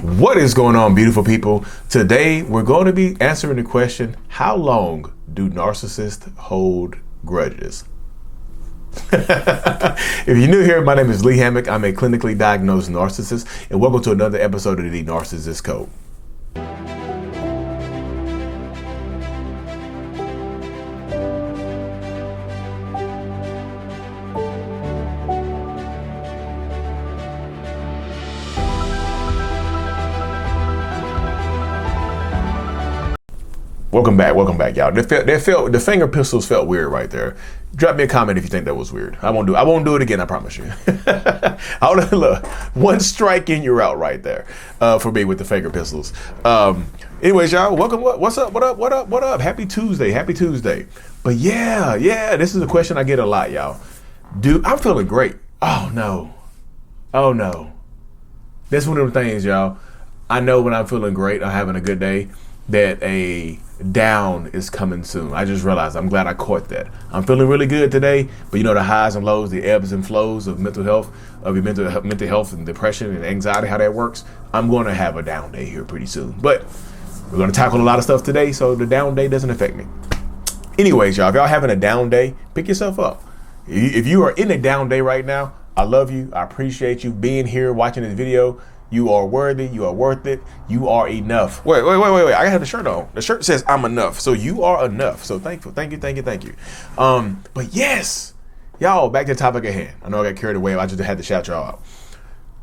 What is going on, beautiful people? Today we're going to be answering the question, how long do narcissists hold grudges? If you're new here, my name is Lee Hammock. I'm a clinically diagnosed narcissist, and welcome to another episode of the Narcissist Code. Welcome back, y'all. The finger pistols felt weird right there. Drop me a comment if you think that was weird. I won't do it again, I promise you. Look, one strike and you're out right there for me with the finger pistols. Anyways, y'all, welcome. What's up? What up? Happy Tuesday. But yeah, this is a question I get a lot, y'all. Dude, I'm feeling great. Oh no. That's one of the things, y'all. I know when I'm feeling great, I'm having a good day, that a down is coming soon. I just realized, I'm glad I caught that. I'm feeling really good today, but you know, the highs and lows, the ebbs and flows of mental health, of your mental health and depression and anxiety, how that works. I'm going to have a down day here pretty soon, but we're going to tackle a lot of stuff today, so the down day doesn't affect me. Anyways, y'all, if y'all having a down day, pick yourself up. If you are in a down day right now, I love you. I appreciate you being here, watching this video. You are worthy. You are worth it. You are enough. Wait. I have the shirt on. The shirt says I'm enough. So you are enough. So thank you. But yes, y'all, back to the topic at hand. I know I got carried away. I just had to shout y'all out.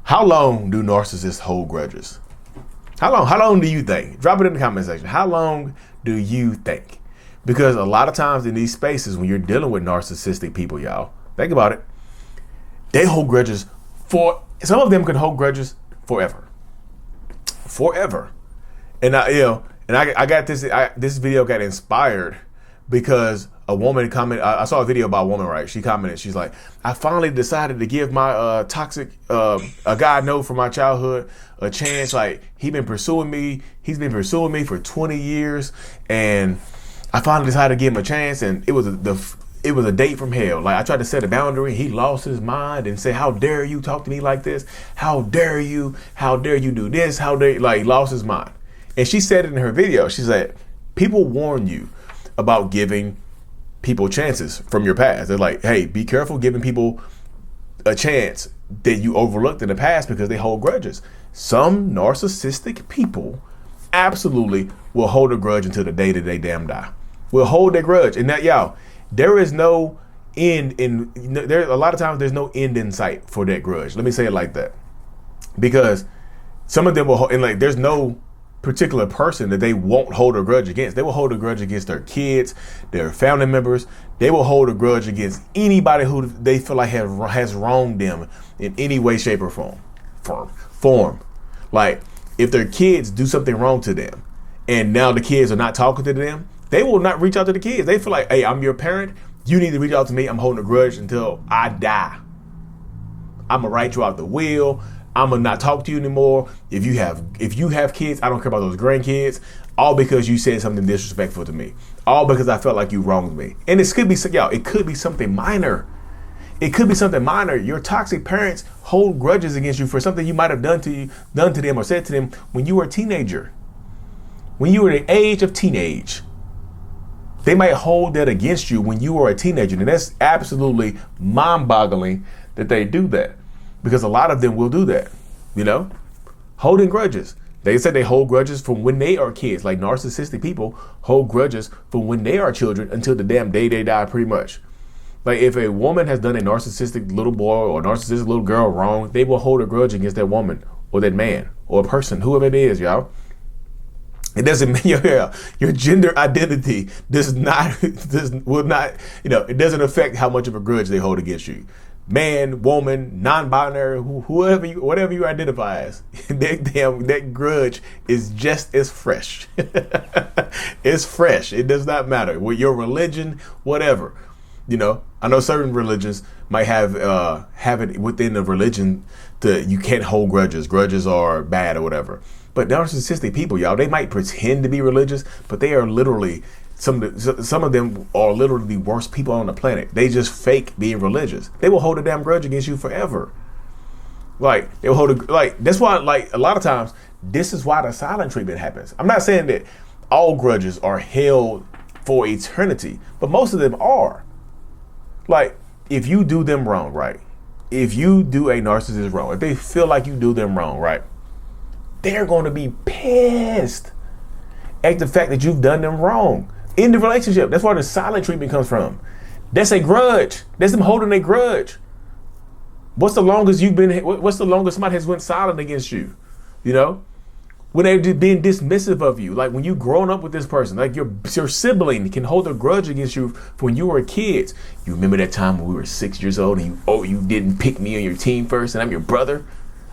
How long do narcissists hold grudges? How long do you think? Drop it in the comment section. How long do you think? Because a lot of times in these spaces, when you're dealing with narcissistic people, y'all, think about it. They hold grudges some of them can hold grudges forever. And I got this video got inspired because a woman commented. I saw a video about a woman, right? She commented, she's like, I finally decided to give my toxic a guy I know from my childhood a chance. Like, he's been pursuing me for 20 years, and I finally decided to give him a chance, and it was a date from hell. Like, I tried to set a boundary. He lost his mind and said, how dare you talk to me like this? How dare you do this? Lost his mind. And she said it in her video. She said, people warn you about giving people chances from your past. They're like, hey, be careful giving people a chance that you overlooked in the past because they hold grudges. Some narcissistic people absolutely will hold a grudge until the day that they damn die. Will hold their grudge. And that, y'all, there is no end a lot of times there's no end in sight for that grudge. Let me say it like that. Because some of them will hold, and like, there's no particular person that they won't hold a grudge against. They will hold a grudge against their kids, their family members. They will hold a grudge against anybody who they feel like has wronged them in any way, shape, or form. Like, if their kids do something wrong to them and now the kids are not talking to them, they will not reach out to the kids. They feel like, hey, I'm your parent. You need to reach out to me. I'm holding a grudge until I die. I'm going to write you out the will. I'm going to not talk to you anymore. If you have kids, I don't care about those grandkids. All because you said something disrespectful to me. All because I felt like you wronged me. And it could be something minor. It could be something minor. Your toxic parents hold grudges against you for something you might have done to them or said to them when you were a teenager. When you were the age of teenage. They might hold that against you when you were a teenager. And that's absolutely mind-boggling that they do that. Because a lot of them will do that, holding grudges. They said they hold grudges from when they are kids. Like, narcissistic people hold grudges from when they are children until the damn day they die, pretty much. Like, if a woman has done a narcissistic little boy or narcissistic little girl wrong, they will hold a grudge against that woman or that man or a person, whoever it is, y'all. It doesn't mean your gender identity it doesn't affect how much of a grudge they hold against you. Man, woman, non-binary, whatever you identify as, that grudge is just as fresh. It's fresh. It does not matter. With your religion, whatever. I know certain religions might have it within the religion that you can't hold grudges. Grudges are bad or whatever. But narcissistic people, y'all, they might pretend to be religious, but they are literally, some of them are literally the worst people on the planet. They just fake being religious. They will hold a damn grudge against you forever. Like, they'll hold that's why, like, a lot of times This is why the silent treatment happens. I'm not saying that all grudges are held for eternity, but most of them are. Like, if you do them wrong, right? If you do a narcissist wrong, if they feel like you do them wrong, right? They're going to be pissed at the fact that you've done them wrong in the relationship. That's where the silent treatment comes from. That's a grudge. That's them holding a grudge. What's the longest somebody has went silent against you? You know, when they've been dismissive of you, like when you've grown up with this person, like your sibling can hold a grudge against you from when you were kids. You remember that time when we were 6 years old and you didn't pick me on your team first, and I'm your brother.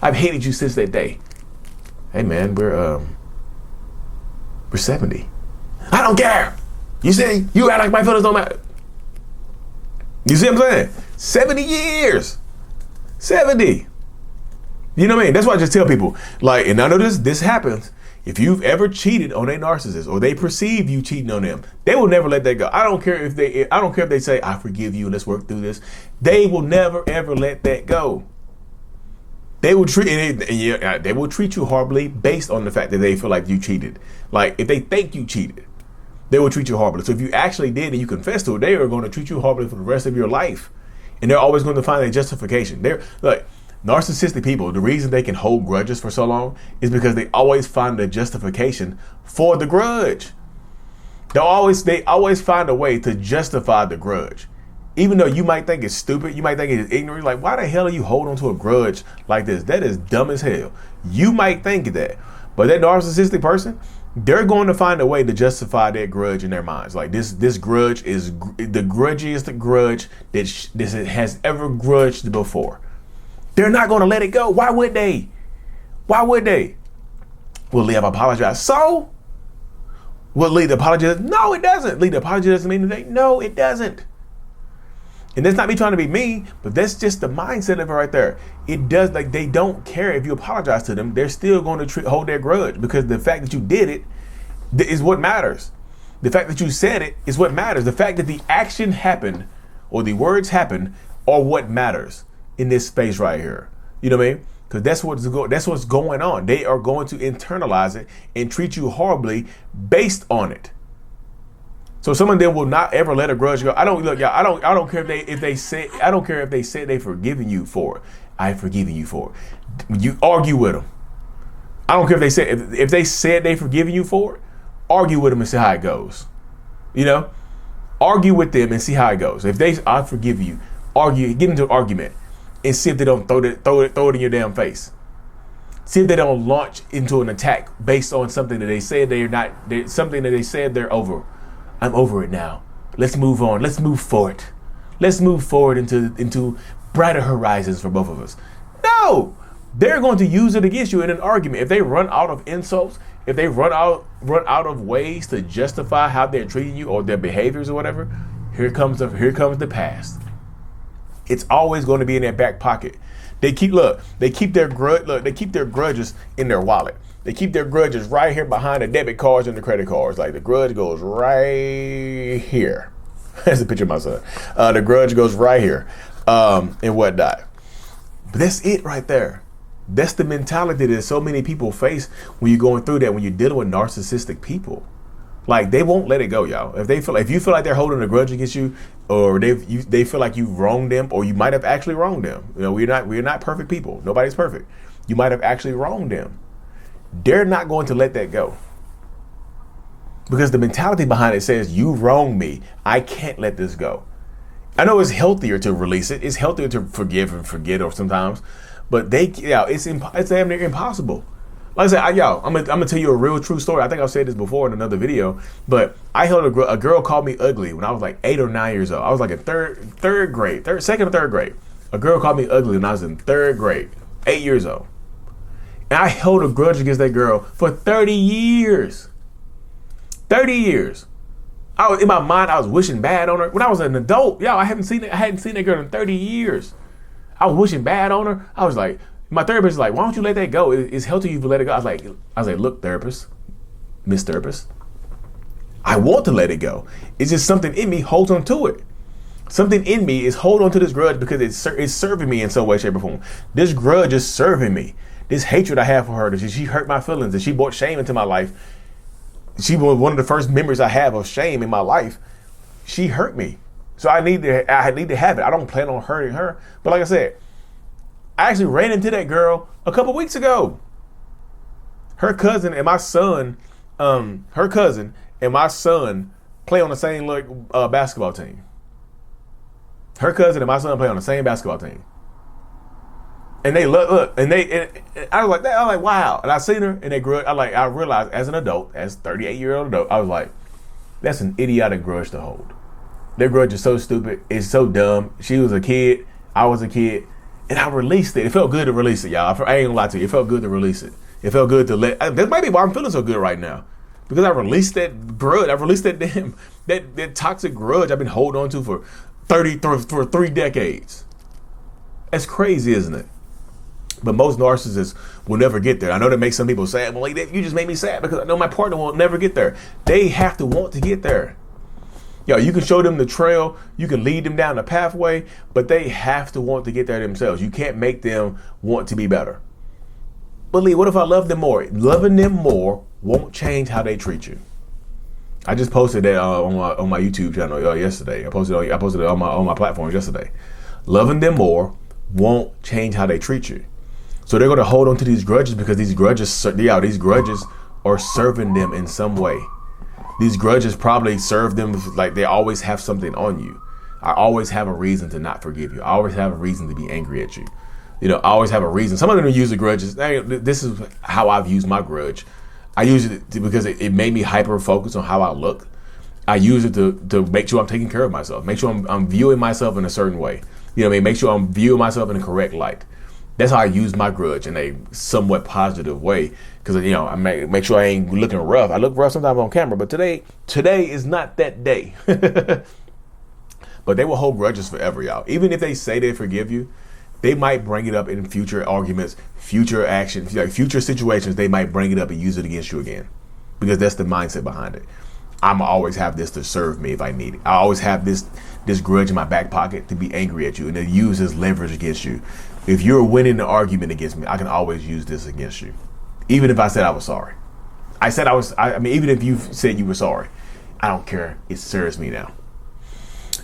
I've hated you since that day. Hey man, we're 70. I don't care. You see, you act like my feelings don't matter. You see what I'm saying? 70 years. 70. You know what I mean? That's why I just tell people, like, and I know this happens. If you've ever cheated on a narcissist or they perceive you cheating on them, they will never let that go. I don't care if they say, I forgive you, let's work through this. They will never ever let that go. They will treat you horribly based on the fact that they feel like you cheated. Like, if they think you cheated, they will treat you horribly. So if you actually did and you confess to it, they are going to treat you horribly for the rest of your life. And they're always going to find a justification. They're like, narcissistic people, the reason they can hold grudges for so long is because they always find a justification for the grudge. They always find a way to justify the grudge. Even though you might think it's stupid, you might think it's ignorant, like, why the hell are you holding on to a grudge like this? That is dumb as hell. You might think that, but that narcissistic person, they're going to find a way to justify that grudge in their minds. Like, this grudge is the grudgiest grudge that this has ever grudged before. They're not going to let it go. Why would they? Why would they? Will Lee have apologized? So? Will Lee apologize? No, it doesn't. Lee apology doesn't mean anything. No, it doesn't. And that's not me trying to be mean, but that's just the mindset of it right there. It does, like, they don't care if you apologize to them. They're still going to hold their grudge because the fact that you did it is what matters. The fact that you said it is what matters. The fact that the action happened or the words happened are what matters in this space right here. You know what I mean? Because that's what's going on. They are going to internalize it and treat you horribly based on it. So some of them will not ever let a grudge go. I don't care if they say they've forgiven you for it. I've forgiven you for it. You argue with them. I don't care if they said they've forgiven you for it. Argue with them and see how it goes. You know, argue with them and see how it goes. If I forgive you, argue, get into an argument and see if they don't throw it in your damn face. See if they don't launch into an attack based on something that they said something that they said they're over. I'm over it now. Let's move on. Let's move forward. Let's move forward into brighter horizons for both of us. No, they're going to use it against you in an argument. If they run out of insults, if they run out of ways to justify how they're treating you or their behaviors or whatever, here comes the past. It's always going to be in their back pocket. They keep their grudges in their wallet. They keep their grudges right here behind the debit cards and the credit cards. Like, the grudge goes right here. That's a picture of my son. The grudge goes right here, and whatnot. But that's it right there. That's the mentality that so many people face when you're going through that, when you're dealing with narcissistic people. Like, they won't let it go, y'all. If you feel like they're holding a grudge against you, or they feel like you've wronged them, or you might have actually wronged them. You know, we're not perfect people. Nobody's perfect. You might have actually wronged them. They're not going to let that go. Because the mentality behind it says, you wronged me. I can't let this go. I know it's healthier to release it. It's healthier to forgive and forget or sometimes. But it's damn near impossible. Like I said, I'm gonna tell you a real true story. I think I've said this before in another video, but I held a girl called me ugly when I was like 8 or 9 years old. I was like in second or third grade. A girl called me ugly when I was in third grade, 8 years old. And I held a grudge against that girl for 30 years. 30 years. In my mind, I was wishing bad on her. When I was an adult, I hadn't seen that girl in 30 years. I was wishing bad on her. I was like, my therapist was like, why don't you let that go? It's healthy you let it go. I was like, look, Miss Therapist, I want to let it go. It's just something in me holds on to it. Something in me is holding on to this grudge because it's serving me in some way, shape, or form. This grudge is serving me. this hatred I have for her, that she hurt my feelings, that she brought shame into my life. She was one of the first memories I have of shame in my life. She hurt me. So I need to have it. I don't plan on hurting her. But like I said, I actually ran into that girl a couple weeks ago. Her cousin and my son play on the same basketball team. Her cousin and my son play on the same basketball team. And they look, and I was like, wow. And I seen her, and I realized as an adult, as 38-year-old adult, I was like, that's an idiotic grudge to hold. Their grudge is so stupid. It's so dumb. She was a kid. I was a kid. And I released it. It felt good to release it, y'all. I ain't gonna lie to you. It felt good to release it. It felt good to that might be why I'm feeling so good right now. Because I released that grudge. I released that that toxic grudge I've been holding on to for 3 decades. That's crazy, isn't it? But most narcissists will never get there. I know that makes some people sad. Well, you just made me sad because I know my partner will never get there. They have to want to get there. Yo, you can show them the trail, you can lead them down the pathway, but they have to want to get there themselves. You can't make them want to be better. But Lee, what if I love them more? Loving them more won't change how they treat you. I just posted that on my YouTube channel yesterday. I posted it on my platforms yesterday. Loving them more won't change how they treat you. So they're going to hold on to these grudges because these grudges are serving them in some way. These grudges probably serve them like they always have something on you. I always have a reason to not forgive you. I always have a reason to be angry at you. I always have a reason. Some of them use the grudges. This is how I've used my grudge. I use it because it made me hyper focused on how I look. I use it to make sure I'm taking care of myself. Make sure I'm viewing myself in a certain way. Make sure I'm viewing myself in the correct light. That's how I use my grudge in a somewhat positive way. Because, I make sure I ain't looking rough. I look rough sometimes on camera, but today is not that day. But they will hold grudges forever, y'all. Even if they say they forgive you, they might bring it up in future arguments, future actions, like future situations. They might bring it up and use it against you again. Because that's the mindset behind it. I'ma always have this to serve me if I need it. I always have this grudge in my back pocket to be angry at you and to use as leverage against you. If you're winning the argument against me, I can always use this against you. Even if I said I was sorry. Even if you said you were sorry, I don't care. It serves me now.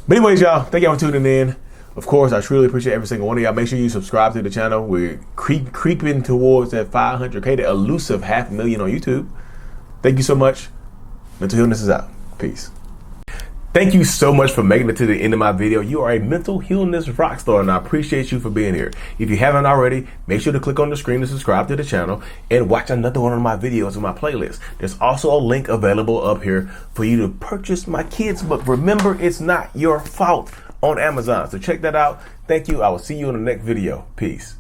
But anyways, y'all, thank y'all for tuning in. Of course, I truly appreciate every single one of y'all. Make sure you subscribe to the channel. We're creeping towards that 500K, the elusive 500,000 on YouTube. Thank you so much. Mental Healness is out. Peace. Thank you so much for making it to the end of my video. You are a mental healness rock star, and I appreciate you for being here. If you haven't already, make sure to click on the screen to subscribe to the channel and watch another one of my videos on my playlist. There's also a link available up here for you to purchase my kids' book, Remember It's Not Your Fault, on Amazon. So check that out. Thank you. I will see you in the next video. Peace.